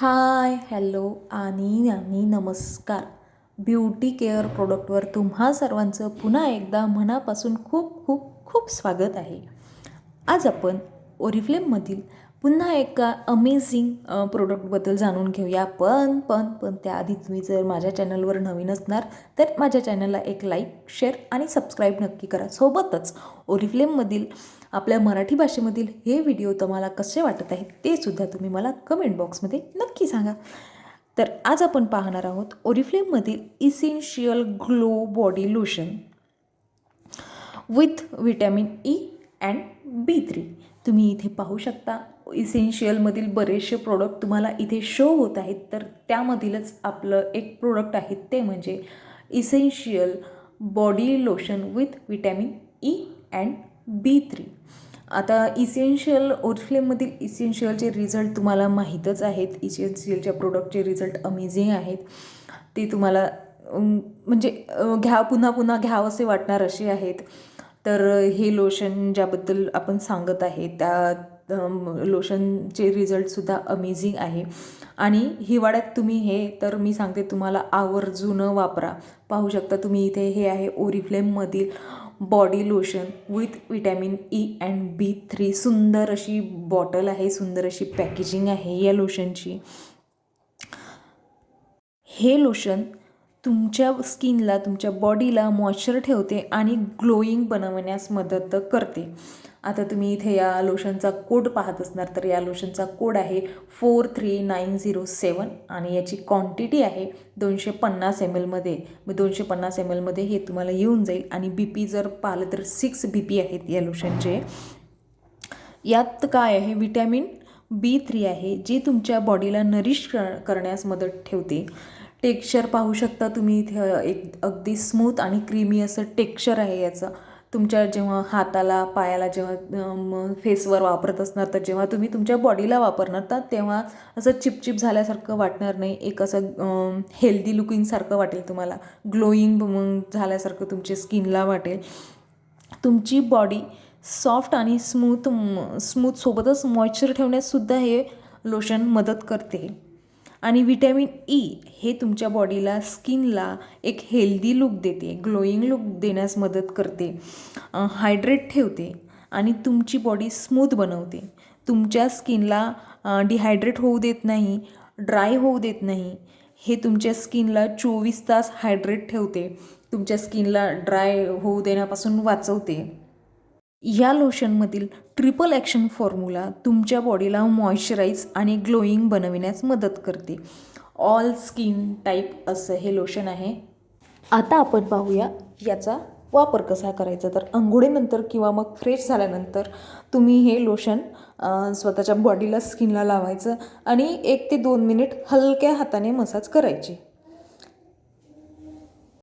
हाय, hello आणि नमस्कार. Beauty care प्रोडक्टवर तुम्हा सर्वांचं पुन्हा एकदा मनापासून खूप खूप खूप स्वागत आहे. आज आपण ओरिफ्लेममधील पुन्हा एका अमेझिंग प्रोडक्टबद्दल जाणून घेऊया. पण त्याआधी तुम्ही जर माझ्या चॅनलवर नवीन असणार तर माझ्या चॅनलला एक लाईक, शेअर आणि सबस्क्राईब नक्की करा. सोबतच ओरिफ्लेममधील आपल्या मराठी भाषेमधील हे व्हिडिओ तुम्हाला कसे वाटत आहेत ते सुद्धा तुम्ही मला कमेंट बॉक्समध्ये नक्की सांगा. तर आज आपण पाहणार आहोत ओरिफ्लेममधील essential glow body lotion with vitamin E and B3. तुम्ही इथे पाहू शकता इसेन्शियलमधील बरेचसे प्रोडक्ट तुम्हाला इथे शो होत आहेत. तर त्यामधीलच आपलं एक प्रोडक्ट आहे ते म्हणजे essential body lotion with vitamin E and B3. आता इसेन्शियल ओरिफ्लेममधील इसेन्शियलचे रिझल्ट तुम्हाला माहीतच आहेत. इसेन्शियलच्या प्रोडक्टचे रिझल्ट अमेझिंग आहेत. ते तुम्हाला म्हणजे पुन्हा पुन्हा घ्यावंसे वाटणार असे आहेत. तर हे लोशन ज्याबद्दल आपण सांगत आहे त्या लोशनचे रिझल्टसुद्धा अमेझिंग आहे. आणि हिवाळ्यात तुम्ही हे तर मी सांगते तुम्हाला आवर्जून वापरा. पाहू शकता तुम्ही इथे हे आहे ओरिफ्लेममधील body lotion with vitamin E and B3. सुंदर अशी बॉटल आहे, सुंदर अशी पॅकेजिंग आहे या लोशनची. हे लोशन तुमच्या स्किनला, तुमच्या बॉडीला मॉइश्चर ठेवते आणि ग्लोईंग बनवण्यास मदत करते. आता तुम्ही इथे या लोशनचा कोड पाहत असणार तर या लोशनचा कोड आहे 43907 आणि याची क्वांटिटी आहे 250 ml. 250 ml हे तुम्हाला येऊन जाईल. आणि BP जर पाहिलं तर 6 BP आहेत या लोशनचे. यात काय आहे, विटॅमिन B3 आहे जे तुमच्या बॉडीला नरिश करण्यास मदत ठेवते. टेक्स्चर पाहू शकता तुम्ही इथे एक अगदी स्मूथ आणि क्रीमी असं टेक्स्चर आहे याचं. तुमच्या जेव्हा हाताला, पायाला जेव्हा फेसवर वापरत असणार तर जेव्हा तुम्ही तुमच्या बॉडीला वापरणार तर तेव्हा असं चिपचिप झाल्यासारखं वाटणार नाही. एक असं हेल्दी लुकिंगसारखं वाटेल तुम्हाला, ग्लोईंग झाल्यासारखं तुमच्या स्किनला वाटेल. तुमची बॉडी सॉफ्ट आणि स्मूथ सोबतच मॉइश्चर ठेवण्याससुद्धा हे लोशन मदत करते. आणि विटॅमिन ई हे तुमच्या बॉडीला, स्किनला एक हेल्दी लुक देते, ग्लोईंग लुक देण्यास मदत करते, हायड्रेट ठेवते आणि तुमची बॉडी स्मूथ बनवते. तुमच्या स्किनला डिहायड्रेट होऊ देत नाही, ड्राय होऊ देत नाही. हे तुमच्या स्किनला 24 तास हायड्रेट ठेवते, तुमच्या स्किनला ड्राय होऊ देण्यापासून वाचवते. या लोशनमधील ट्रिपल ॲक्शन फॉर्म्युला तुमच्या बॉडीला मॉइश्चराईज आणि ग्लोईंग बनविण्यास मदत करते. ऑल स्किन टाईप असं हे लोशन आहे. आता आपण पाहूया याचा वापर कसा करायचा. तर अंघोळीनंतर किंवा मग फ्रेश झाल्यानंतर तुम्ही हे लोशन स्वतःच्या बॉडीला, स्किनला लावायचं आणि 1 ते 2 मिनिट हलक्या हाताने मसाज करायचे.